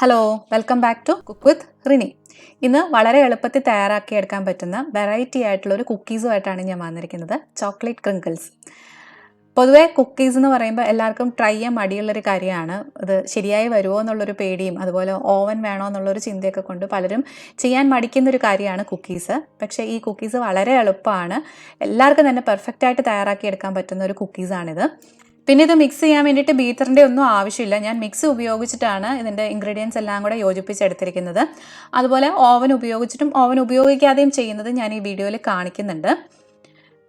Hello, welcome back to cook with Rini. ഇന്ന് വളരെ എളുപ്പത്തിൽ തയ്യാറാക്കിയെടുക്കാൻ പറ്റുന്ന വെറൈറ്റി ആയിട്ടുള്ള ഒരു കുക്കീസുമായിട്ടാണ് ഞാൻ വന്നിരിക്കുന്നത്. ചോക്ലേറ്റ് ക്രിങ്കിൾസ്. പൊതുവേ കുക്കീസ് എന്ന് പറയുമ്പോൾ എല്ലാവർക്കും ട്രൈ ചെയ്യാൻ മടിയുള്ളൊരു കാര്യമാണ്. ഇത് ശരിയായി വരുമോ എന്നുള്ളൊരു പേടിയും അതുപോലെ ഓവൻ വേണോ എന്നുള്ളൊരു ചിന്തയൊക്കെ കൊണ്ട് പലരും ചെയ്യാൻ മടിക്കുന്നൊരു കാര്യമാണ് കുക്കീസ്. പക്ഷേ ഈ കുക്കീസ് വളരെ എളുപ്പമാണ്. എല്ലാവർക്കും തന്നെ പെർഫെക്റ്റായിട്ട് തയ്യാറാക്കിയെടുക്കാൻ പറ്റുന്ന ഒരു കുക്കീസാണിത്. പിന്നെ ഇത് മിക്സ് ചെയ്യാൻ വേണ്ടിയിട്ട് ബീറ്ററിൻ്റെ ഒന്നും ആവശ്യമില്ല. ഞാൻ മിക്സി ഉപയോഗിച്ചിട്ടാണ് ഇതിൻ്റെ ഇൻഗ്രീഡിയൻസ് എല്ലാം കൂടെ യോജിപ്പിച്ചെടുത്തിരിക്കുന്നത്. അതുപോലെ ഓവൻ ഉപയോഗിച്ചിട്ടും ഓവൻ ഉപയോഗിക്കാതെയും ചെയ്യുന്നത് ഞാൻ ഈ വീഡിയോയിൽ കാണിക്കുന്നുണ്ട്.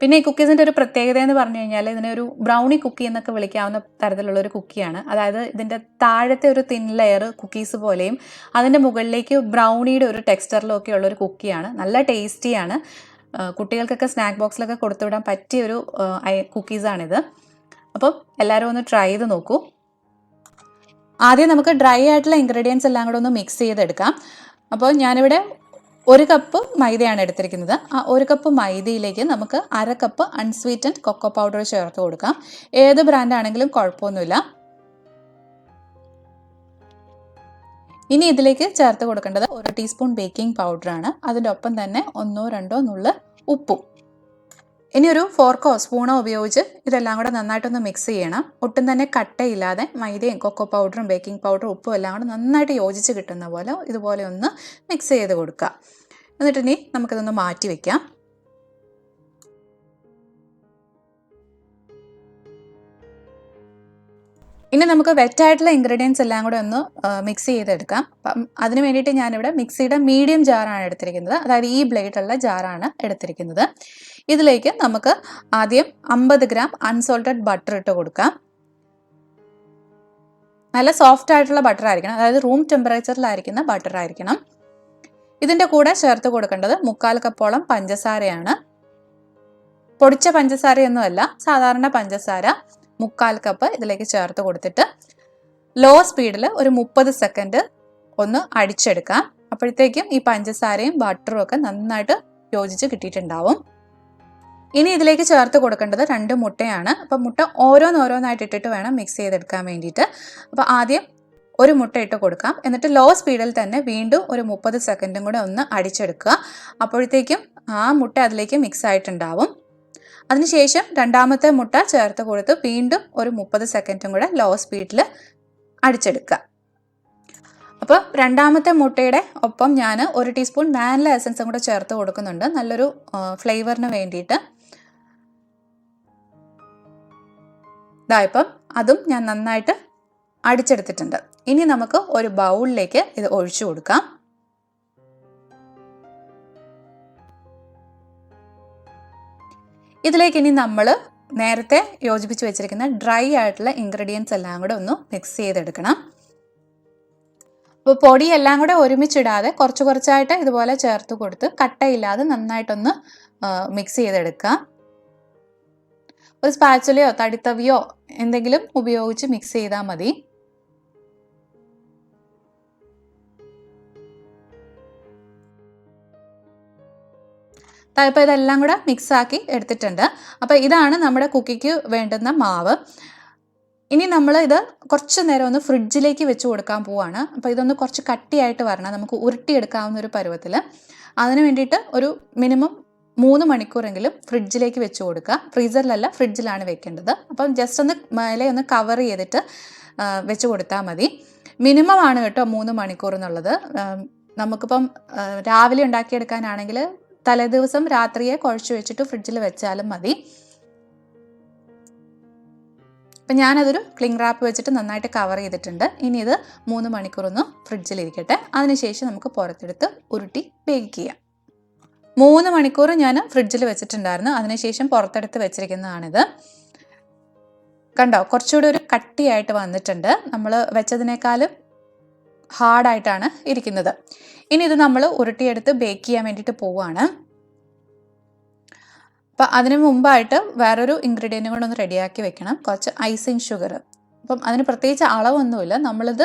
പിന്നെ ഈ കുക്കീസിൻ്റെ ഒരു പ്രത്യേകത എന്ന് പറഞ്ഞു കഴിഞ്ഞാൽ ഇതിനെ ഒരു ബ്രൗണി കുക്കി എന്നൊക്കെ വിളിക്കാവുന്ന തരത്തിലുള്ള ഒരു കുക്കിയാണ്. അതായത് ഇതിൻ്റെ താഴത്തെ ഒരു തിൻ ലെയർ കുക്കീസ് പോലെയും അതിൻ്റെ മുകളിലേക്ക് ബ്രൗണിയുടെ ഒരു ടെക്സ്ചറിലും ഒക്കെ ഉള്ളൊരു കുക്കിയാണ്. നല്ല ടേസ്റ്റിയാണ്. കുട്ടികൾക്കൊക്കെ സ്നാക്ക് ബോക്സിലൊക്കെ കൊടുത്തുവിടാൻ പറ്റിയൊരു കുക്കീസാണിത്. അപ്പം എല്ലാവരും ഒന്ന് ട്രൈ ചെയ്ത് നോക്കൂ. ആദ്യം നമുക്ക് ഡ്രൈ ആയിട്ടുള്ള ഇൻഗ്രീഡിയൻസ് എല്ലാം കൂടെ ഒന്ന് മിക്സ് ചെയ്തെടുക്കാം. അപ്പോൾ ഞാനിവിടെ 1 കപ്പ് മൈദയാണ് എടുത്തിരിക്കുന്നത്. ആ 1 കപ്പ് മൈദയിലേക്ക് നമുക്ക് 1/2 കപ്പ് അൺസ്വീറ്റൻഡ് കൊക്കോ പൗഡർ ചേർത്ത് കൊടുക്കാം. ഏത് ബ്രാൻഡാണെങ്കിലും കുഴപ്പമൊന്നുമില്ല. ഇനി ഇതിലേക്ക് ചേർത്ത് കൊടുക്കേണ്ടത് 1 ടീസ്പൂൺ ബേക്കിംഗ് പൗഡറാണ്. അതിൻ്റെ ഒപ്പം തന്നെ 1-2 നുള്ള് ഉപ്പും. ഇനി ഒരു ഫോർക്കോ സ്പൂണോ ഉപയോഗിച്ച് ഇതെല്ലാം കൂടെ നന്നായിട്ടൊന്ന് മിക്സ് ചെയ്യണം. ഒട്ടും തന്നെ കട്ടയില്ലാതെ മൈദയും കൊക്കോ പൗഡറും ബേക്കിംഗ് പൗഡറും ഉപ്പും എല്ലാം കൂടെ നന്നായിട്ട് യോജിച്ച് കിട്ടുന്ന പോലെ ഇതുപോലെ ഒന്ന് മിക്സ് ചെയ്ത് കൊടുക്കുക. എന്നിട്ട് ഇനി നമുക്കിതൊന്ന് മാറ്റി വയ്ക്കാം. ഇനി നമുക്ക് വെറ്റായിട്ടുള്ള ഇൻഗ്രീഡിയൻസ് എല്ലാം കൂടെ ഒന്ന് മിക്സ് ചെയ്തെടുക്കാം. അപ്പം അതിന് വേണ്ടിയിട്ട് ഞാനിവിടെ മിക്സിയുടെ മീഡിയം ജാറാണ് എടുത്തിരിക്കുന്നത്. അതായത് ഈ ബ്ലേഡുള്ള ജാറാണ് എടുത്തിരിക്കുന്നത്. ഇതിലേക്ക് നമുക്ക് ആദ്യം 50 ഗ്രാം അൺസോൾട്ടഡ് ബട്ടർ ഇട്ട് കൊടുക്കാം. നല്ല സോഫ്റ്റ് ആയിട്ടുള്ള ബട്ടർ ആയിരിക്കണം. അതായത് റൂം ടെമ്പറേച്ചറിലായിരിക്കുന്ന ബട്ടർ ആയിരിക്കണം. ഇതിൻ്റെ കൂടെ ചേർത്ത് കൊടുക്കേണ്ടത് 1/4 കപ്പോളം പഞ്ചസാരയാണ്. പൊടിച്ച പഞ്ചസാരയൊന്നുമല്ല, സാധാരണ പഞ്ചസാര 1/4 കപ്പ് ഇതിലേക്ക് ചേർത്ത് കൊടുത്തിട്ട് ലോ സ്പീഡിൽ ഒരു 30 സെക്കൻഡ് ഒന്ന് അടിച്ചെടുക്കാം. അപ്പോഴത്തേക്കും ഈ പഞ്ചസാരയും ബട്ടറും ഒക്കെ നന്നായിട്ട് യോജിച്ച് കിട്ടിയിട്ടുണ്ടാവും. ഇനി ഇതിലേക്ക് ചേർത്ത് കൊടുക്കേണ്ടത് 2 മുട്ടയാണ്. അപ്പം മുട്ട ഓരോന്നായിട്ട് ഇട്ടിട്ട് വേണം മിക്സ് ചെയ്തെടുക്കാൻ വേണ്ടിയിട്ട്. അപ്പോൾ ആദ്യം 1 മുട്ട ഇട്ട് കൊടുക്കാം. എന്നിട്ട് ലോ സ്പീഡിൽ തന്നെ വീണ്ടും ഒരു 30 സെക്കൻഡും കൂടെ ഒന്ന് അടിച്ചെടുക്കുക. അപ്പോഴത്തേക്കും ആ മുട്ട അതിലേക്ക് മിക്സ് ആയിട്ടുണ്ടാവും. അതിനുശേഷം രണ്ടാമത്തെ മുട്ട ചേർത്ത് കൊടുത്ത് വീണ്ടും ഒരു 30 സെക്കൻഡും കൂടെ ലോ സ്പീഡിൽ അടിച്ചെടുക്കുക. അപ്പോൾ രണ്ടാമത്തെ മുട്ടയുടെ ഒപ്പം ഞാൻ 1 ടീസ്പൂൺ വാനില എസൻസും കൂടെ ചേർത്ത് കൊടുക്കുന്നുണ്ട്, നല്ലൊരു ഫ്ലേവറിന് വേണ്ടിയിട്ട്. ഇപ്പം അതും ഞാൻ നന്നായിട്ട് അടിച്ചെടുത്തിട്ടുണ്ട്. ഇനി നമുക്ക് ഒരു ബൗളിലേക്ക് ഇത് ഒഴിച്ചു കൊടുക്കാം. ഇതിലേക്ക് ഇനി നമ്മൾ നേരത്തെ യോജിപ്പിച്ച് വെച്ചിരിക്കുന്ന ഡ്രൈ ആയിട്ടുള്ള ഇൻഗ്രീഡിയൻസ് എല്ലാം കൂടെ ഒന്ന് മിക്സ് ചെയ്തെടുക്കണം. അപ്പോൾ പൊടി എല്ലാം കൂടെ ഒരുമിച്ചിടാതെ കുറച്ചായിട്ട് ഇതുപോലെ ചേർത്ത് കൊടുത്ത് കട്ടയില്ലാതെ നന്നായിട്ടൊന്ന് മിക്സ് ചെയ്തെടുക്കുക. ഒരു സ്പാച്ചുലയോ തടിത്തവിയോ എന്തെങ്കിലും ഉപയോഗിച്ച് മിക്സ് ചെയ്താൽ മതി. ഇപ്പോൾ ഇതെല്ലാം കൂടെ മിക്സാക്കി എടുത്തിട്ടുണ്ട്. അപ്പോൾ ഇതാണ് നമ്മുടെ കുക്കിക്ക് വേണ്ടുന്ന മാവ്. ഇനി നമ്മൾ ഇത് കുറച്ച് നേരം ഒന്ന് ഫ്രിഡ്ജിലേക്ക് വെച്ച് കൊടുക്കാൻ പോവാണ്. അപ്പോൾ ഇതൊന്ന് കുറച്ച് കട്ടിയായിട്ട് വരണം, നമുക്ക് ഉരുട്ടിയെടുക്കാവുന്ന ഒരു പരുവത്തിൽ. അതിന് വേണ്ടിയിട്ട് ഒരു മിനിമം 3 മണിക്കൂറെങ്കിലും ഫ്രിഡ്ജിലേക്ക് വെച്ച് കൊടുക്കുക. ഫ്രീസറിലല്ല, ഫ്രിഡ്ജിലാണ് വെക്കേണ്ടത്. അപ്പം ജസ്റ്റ് ഒന്ന് മേലെ ഒന്ന് കവർ ചെയ്തിട്ട് വെച്ച് കൊടുത്താൽ മതി. മിനിമം ആണ് കേട്ടോ 3 മണിക്കൂർ എന്നുള്ളത്. നമുക്കിപ്പം രാവിലെ ഉണ്ടാക്കിയെടുക്കാനാണെങ്കിൽ തലേദിവസം രാത്രിയെ കുഴച്ച് വെച്ചിട്ട് ഫ്രിഡ്ജിൽ വെച്ചാലും മതി. അപ്പം ഞാനതൊരു ക്ലിംഗ് റാപ്പ് വെച്ചിട്ട് നന്നായിട്ട് കവർ ചെയ്തിട്ടുണ്ട്. ഇനി ഇത് 3 മണിക്കൂറൊന്ന് ഫ്രിഡ്ജിലിരിക്കട്ടെ. അതിനുശേഷം നമുക്ക് പുറത്തെടുത്ത് ഉരുട്ടി ബേക്ക് ചെയ്യാം. 3 മണിക്കൂർ ഞാൻ ഫ്രിഡ്ജിൽ വെച്ചിട്ടുണ്ടായിരുന്നു. അതിനുശേഷം പുറത്തെടുത്ത് വെച്ചിരിക്കുന്നതാണിത്. കണ്ടോ, കുറച്ചുകൂടി ഒരു കട്ടിയായിട്ട് വന്നിട്ടുണ്ട്. നമ്മൾ വെച്ചതിനേക്കാളും ഹാർഡായിട്ടാണ് ഇരിക്കുന്നത്. ഇനി ഇത് നമ്മൾ ഉരുട്ടിയെടുത്ത് ബേക്ക് ചെയ്യാൻ വേണ്ടിയിട്ട് പോവുകയാണ്. അപ്പം അതിന് മുമ്പായിട്ട് വേറൊരു ഇൻഗ്രീഡിയൻറ്റും കൂടെ ഒന്ന് റെഡിയാക്കി വെക്കണം, കുറച്ച് ഐസിങ് ഷുഗർ. അപ്പം അതിന് പ്രത്യേകിച്ച് അളവൊന്നുമില്ല, നമ്മളിത്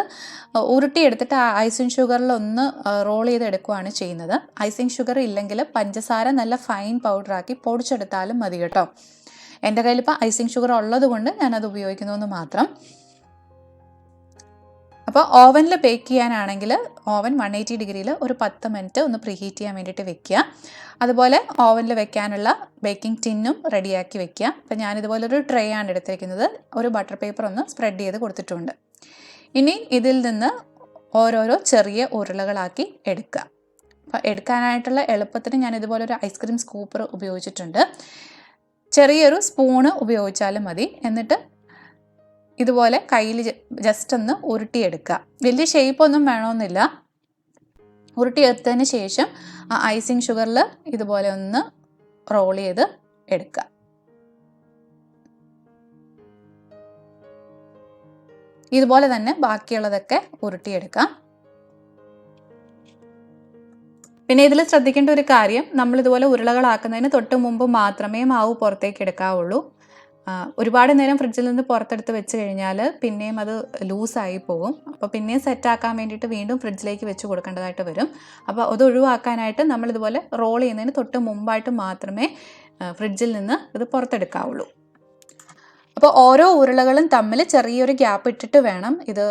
ഉരുട്ടിയെടുത്തിട്ട് ആ ഐസിങ് ഷുഗറിൽ ഒന്ന് റോൾ ചെയ്തെടുക്കുകയാണ് ചെയ്യുന്നത്. ഐസിങ് ഷുഗർ ഇല്ലെങ്കിൽ പഞ്ചസാര നല്ല ഫൈൻ പൗഡറാക്കി പൊടിച്ചെടുത്താലും മതി കേട്ടോ. എൻ്റെ കയ്യിലിപ്പോൾ ഐസിങ് ഷുഗർ ഉള്ളത് കൊണ്ട് ഞാനത് ഉപയോഗിക്കുന്നു എന്ന് മാത്രം. അപ്പോൾ ഓവനിൽ ബേക്ക് ചെയ്യാനാണെങ്കിൽ ഓവൻ 180 ഡിഗ്രിയിൽ ഒരു 10 മിനിറ്റ് ഒന്ന് പ്രീഹീറ്റ് ചെയ്യാൻ വേണ്ടിയിട്ട് വെക്കുക. അതുപോലെ ഓവനിൽ വെക്കാനുള്ള ബേക്കിംഗ് ടിന്നും റെഡിയാക്കി വെക്കുക. അപ്പോൾ ഞാനിതുപോലെ ഒരു ട്രേ ആണ് എടുത്തിരിക്കുന്നത്. ഒരു ബട്ടർ പേപ്പർ ഒന്ന് സ്പ്രെഡ് ചെയ്ത് കൊടുത്തിട്ടുണ്ട്. ഇനി ഇതിൽ നിന്ന് ഓരോരോ ചെറിയ ഉരുളകളാക്കി എടുക്കുക. അപ്പോൾ എടുക്കാനായിട്ടുള്ള എളുപ്പത്തിന് ഞാൻ ഇതുപോലെ ഒരു ഐസ്ക്രീം സ്കൂപ്പർ ഉപയോഗിച്ചിട്ടുണ്ട്. ചെറിയൊരു സ്പൂണ് ഉപയോഗിച്ചാലും മതി. എന്നിട്ട് ഇതുപോലെ കയ്യിൽ ജസ്റ്റ് ഒന്ന് ഉരുട്ടിയെടുക്കുക. വലിയ ഷേപ്പൊന്നും വേണമെന്നില്ല. ഉരുട്ടിയെടുത്തതിന് ശേഷം ആ ഐസിങ് ഷുഗറിൽ ഇതുപോലെ ഒന്ന് റോൾ ചെയ്ത് എടുക്കുക. ഇതുപോലെ തന്നെ ബാക്കിയുള്ളതൊക്കെ ഉരുട്ടിയെടുക്കാം. പിന്നെ ഇതിൽ ശ്രദ്ധിക്കേണ്ട ഒരു കാര്യം, നമ്മളിതുപോലെ ഉരുളകളാക്കുന്നതിന് തൊട്ട് മുമ്പ് മാത്രമേ മാവ് പുറത്തേക്ക് എടുക്കാവുള്ളൂ. ഒരുപാട് നേരം ഫ്രിഡ്ജിൽ നിന്ന് പുറത്തെടുത്ത് വെച്ച് കഴിഞ്ഞാൽ പിന്നെയും അത് ലൂസായി പോകും. അപ്പോൾ പിന്നെയും സെറ്റാക്കാൻ വേണ്ടിയിട്ട് വീണ്ടും ഫ്രിഡ്ജിലേക്ക് വെച്ച് കൊടുക്കേണ്ടതായിട്ട് വരും. അപ്പോൾ അത് ഒഴിവാക്കാനായിട്ട് നമ്മളിതുപോലെ റോൾ ചെയ്യുന്നതിന് തൊട്ട് മുമ്പായിട്ട് മാത്രമേ ഫ്രിഡ്ജിൽ നിന്ന് ഇത് പുറത്തെടുക്കാവുള്ളൂ. അപ്പോൾ ഓരോ ഉരുളകളും തമ്മിൽ ചെറിയൊരു ഗ്യാപ്പ് ഇട്ടിട്ട് വേണം ഇത്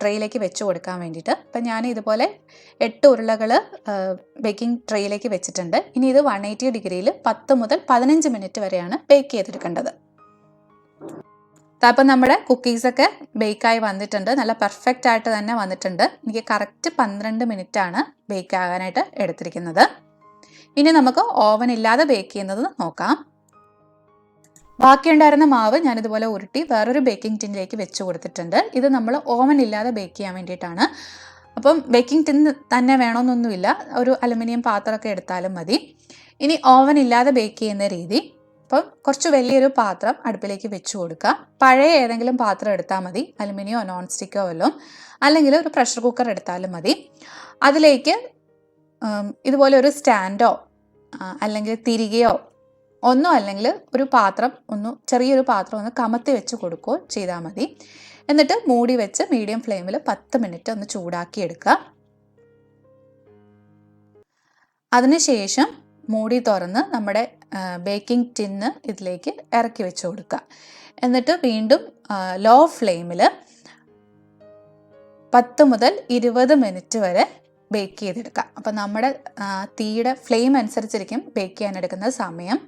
ട്രേയിലേക്ക് വെച്ച് കൊടുക്കാൻ വേണ്ടിയിട്ട്. അപ്പം ഞാൻ ഇതുപോലെ 8 ഉരുളകൾ ബേക്കിംഗ് ട്രേയിലേക്ക് വെച്ചിട്ടുണ്ട്. ഇനി ഇത് 180 ഡിഗ്രിയിൽ 10 മുതൽ 15 മിനിറ്റ് വരെയാണ് ബേക്ക് ചെയ്തെടുക്കേണ്ടത്. അപ്പം നമ്മുടെ കുക്കീസൊക്കെ ബേക്കായി വന്നിട്ടുണ്ട്. നല്ല പെർഫെക്റ്റ് ആയിട്ട് തന്നെ വന്നിട്ടുണ്ട്. എനിക്ക് കറക്റ്റ് 12 മിനിറ്റാണ് ബേക്ക് ആകാനായിട്ട് എടുത്തിരിക്കുന്നത്. ഇനി നമുക്ക് ഓവൻ ഇല്ലാതെ ബേക്ക് ചെയ്യുന്നത് നോക്കാം. ബാക്കിയുണ്ടായിരുന്ന മാവ് ഞാനിതുപോലെ ഉരുട്ടി വേറൊരു ബേക്കിംഗ് ടിന്നിലേക്ക് വെച്ച് കൊടുത്തിട്ടുണ്ട്. ഇത് നമ്മൾ ഓവൻ ഇല്ലാതെ ബേക്ക് ചെയ്യാൻ വേണ്ടിയിട്ടാണ്. അപ്പം ബേക്കിംഗ് ടിൻ തന്നെ വേണമെന്നൊന്നുമില്ല, ഒരു അലുമിനിയം പാത്രമൊക്കെ എടുത്താലും മതി. ഇനി ഓവൻ ഇല്ലാതെ ബേക്ക് ചെയ്യുന്ന രീതി, അപ്പം കുറച്ച് വലിയൊരു പാത്രം അടുപ്പിലേക്ക് വെച്ച് കൊടുക്കുക. പഴയ ഏതെങ്കിലും പാത്രം എടുത്താൽ മതി, അലുമിനിയോ നോൺ സ്റ്റിക്കോ വല്ലതും, അല്ലെങ്കിൽ ഒരു പ്രഷർ കുക്കർ എടുത്താലും മതി. അതിലേക്ക് ഇതുപോലെ ഒരു സ്റ്റാൻഡോ അല്ലെങ്കിൽ തിരികെയോ ഒന്നോ അല്ലെങ്കിൽ ഒരു പാത്രം ചെറിയൊരു പാത്രം ഒന്ന് കമത്തി വെച്ച് കൊടുക്കുകയോ ചെയ്താൽ മതി. എന്നിട്ട് മൂടി വെച്ച് മീഡിയം ഫ്ലെയിമിൽ 10 മിനിറ്റ് ഒന്ന് ചൂടാക്കി എടുക്കുക. അതിനുശേഷം മൂടി തുറന്ന് നമ്മുടെ ബേക്കിംഗ് ടിന്ന് ഇതിലേക്ക് ഇറക്കി വെച്ച് കൊടുക്കുക. എന്നിട്ട് വീണ്ടും ലോ ഫ്ലെയിമിൽ 10 മുതൽ 20 മിനിറ്റ് വരെ ബേക്ക് ചെയ്തെടുക്കുക. അപ്പം നമ്മുടെ തീയുടെ ഫ്ലെയിം അനുസരിച്ചിരിക്കും ബേക്ക് ചെയ്യാൻ എടുക്കുന്ന സമയം.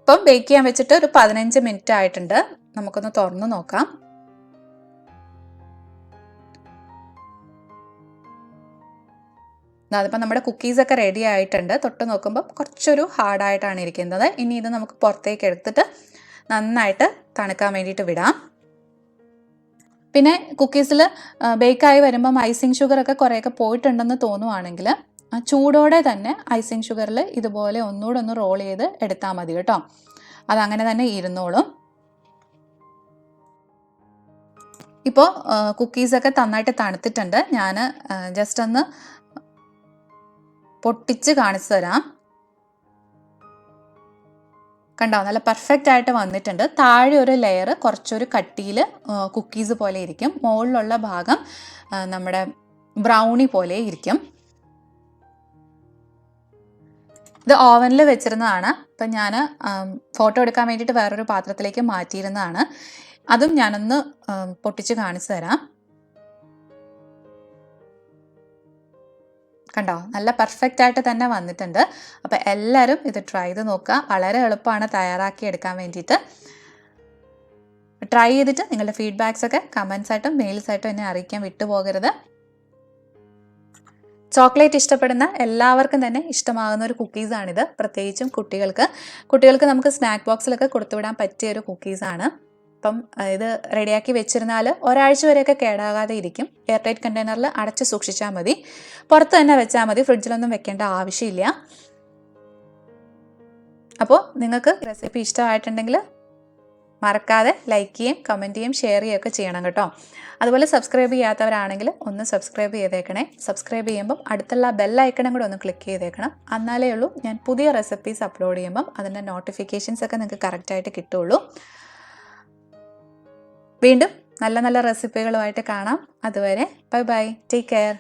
ഇപ്പം ബേക്ക് ചെയ്യാൻ വെച്ചിട്ട് ഒരു 15 മിനിറ്റ് ആയിട്ടുണ്ട്. നമുക്കൊന്ന് തുറന്ന് നോക്കാം. അതിപ്പോൾ നമ്മുടെ കുക്കീസൊക്കെ റെഡി ആയിട്ടുണ്ട്. തൊട്ട് നോക്കുമ്പോൾ കുറച്ചൊരു ഹാർഡായിട്ടാണ് ഇരിക്കുന്നത്. ഇനി ഇത് നമുക്ക് പുറത്തേക്ക് എടുത്തിട്ട് നന്നായിട്ട് തണുക്കാൻ വേണ്ടിയിട്ട് വിടാം. പിന്നെ കുക്കീസിൽ ബേക്കായി വരുമ്പം ഐസിങ് ഷുഗറൊക്കെ കുറേയൊക്കെ പോയിട്ടുണ്ടെന്ന് തോന്നുവാണെങ്കിൽ ചൂടോടെ തന്നെ ഐസിങ് ഷുഗറിൽ ഇതുപോലെ ഒന്നുകൂടെ ഒന്ന് റോൾ ചെയ്ത് എടുത്താൽ മതി കേട്ടോ. അതങ്ങനെ തന്നെ ഇരുന്നോളും. ഇപ്പോൾ കുക്കീസൊക്കെ നന്നായിട്ട് തണുത്തിട്ടുണ്ട്. ഞാൻ ജസ്റ്റ് ഒന്ന് പൊട്ടിച്ച് കാണിച്ചു തരാം. കണ്ടോ, നല്ല പെർഫെക്റ്റ് ആയിട്ട് വന്നിട്ടുണ്ട്. താഴെ ഒരു ലെയർ കുറച്ചൊരു കട്ടിയിൽ കുക്കീസ് പോലെ ഇരിക്കും, മുകളിലുള്ള ഭാഗം നമ്മുടെ ബ്രൗണി പോലെ ഇരിക്കും. ഇത് ഓവനിൽ വെച്ചിരുന്നതാണ്. അപ്പം ഞാൻ ഫോട്ടോ എടുക്കാൻ വേണ്ടിയിട്ട് വേറൊരു പാത്രത്തിലേക്ക് മാറ്റിയിരുന്നതാണ്. അതും ഞാനൊന്ന് പൊട്ടിച്ച് കാണിച്ചു തരാം. കണ്ടോ, നല്ല പെർഫെക്റ്റ് ആയിട്ട് തന്നെ വന്നിട്ടുണ്ട്. അപ്പോൾ എല്ലാവരും ഇത് ട്രൈ ചെയ്ത് നോക്കുക. വളരെ എളുപ്പമാണ് തയ്യാറാക്കി എടുക്കാൻ വേണ്ടിയിട്ട്. ട്രൈ ചെയ്തിട്ട് നിങ്ങളുടെ ഫീഡ്ബാക്സൊക്കെ കമൻസായിട്ടും മെയിൽസായിട്ടും എന്നെ അറിയിക്കാൻ വിട്ടുപോകരുത്. ചോക്ലേറ്റ് ഇഷ്ടപ്പെടുന്ന എല്ലാവർക്കും തന്നെ ഇഷ്ടമാകുന്ന ഒരു കുക്കീസാണിത്. പ്രത്യേകിച്ചും കുട്ടികൾക്ക് നമുക്ക് സ്നാക്ക് ബോക്സിലൊക്കെ കൊടുത്തുവിടാൻ പറ്റിയ ഒരു കുക്കീസാണ്. അപ്പം ഇത് റെഡിയാക്കി വെച്ചിരുന്നാൽ ഒരാഴ്ച വരെയൊക്കെ കേടാകാതെ ഇരിക്കും. എയർ ടൈറ്റ് കണ്ടെയ്നറിൽ അടച്ച് സൂക്ഷിച്ചാൽ മതി. പുറത്ത് തന്നെ വെച്ചാൽ മതി, ഫ്രിഡ്ജിലൊന്നും വെക്കേണ്ട ആവശ്യമില്ല. അപ്പോൾ നിങ്ങൾക്ക് റെസിപ്പി ഇഷ്ടമായിട്ടുണ്ടെങ്കിൽ മറക്കാതെ ലൈക്ക് ചെയ്യുകയും കമൻറ്റ് ചെയ്യുകയും ഷെയർ ചെയ്യുകയൊക്കെ ചെയ്യണം കേട്ടോ. അതുപോലെ സബ്സ്ക്രൈബ് ചെയ്യാത്തവരാണെങ്കിൽ ഒന്ന് സബ്സ്ക്രൈബ് ചെയ്തേക്കണേ. സബ്സ്ക്രൈബ് ചെയ്യുമ്പം അടുത്തുള്ള ബെൽ ഐക്കണും കൂടെ ഒന്ന് ക്ലിക്ക് ചെയ്തേക്കണം. എന്നാലേ ഉള്ളൂ ഞാൻ പുതിയ റെസിപ്പീസ് അപ്ലോഡ് ചെയ്യുമ്പം അതിൻ്റെ നോട്ടിഫിക്കേഷൻസ് ഒക്കെ നിങ്ങൾക്ക് കറക്റ്റായിട്ട് കിട്ടുള്ളൂ. വീണ്ടും നല്ല നല്ല റെസിപ്പികളുമായിട്ട് കാണാം. അതുവരെ ബൈ ബൈ, ടേക്ക് കെയർ.